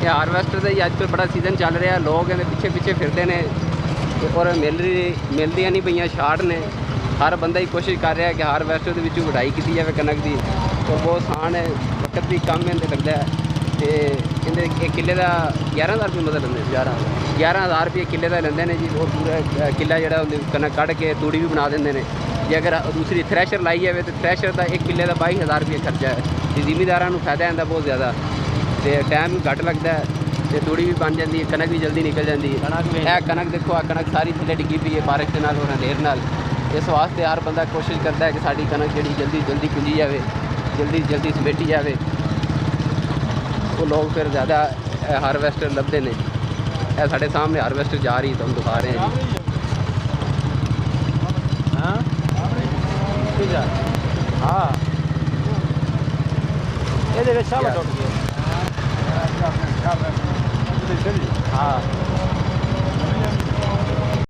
ये हारवेस्टर का ही आजकल बड़ा सीजन चल रहा, लोग इहदे पिछे पिछे फिरते हैं और मिलदियां नहीं पईयां, शार्ट ने। हर बंदा ही कोशिश कर रहा है कि हारवेस्टर के विचों वढाई की जाए कनक की, और बहुत आसान है, वक्त भी कम इहदे लगता है। तो इहदे एक किले का 11,000 रुपये मतलब लेंदे, 11,000 रुपये किले का लेंदे ने जी। वो पूरा किला जो कनक कढ़ के तूड़ी भी बना देंगे ने। जे अगर दूसरी थ्रैशर लाई जाए तो थ्रैशर का एक किले का 22,000 रुपये खर्चा है। तो जिमीदारों को फायदा आता बहुत ज़्यादा, तो टाइम भी घट लगता है, तो तूड़ी भी बन जाती है, कनक भी जल्दी निकल जाती है। कनक देखो, कनक सारी थले डिग्गी पई है बारिश के नाल और अंधेर नाल। इस वास्ते हर बंदा कोशिश करता है कि साड़ी कनक जी जल्दी जल्दी पुंजी जाए, जल्दी जल्दी समेटी जाए। वो लोग फिर ज़्यादा हारवेस्टर लभदे ने। यह साढ़े सामने हारवेस्टर जा रही, तो हम दिखा रहे हैं जी। हाँ ये हाँ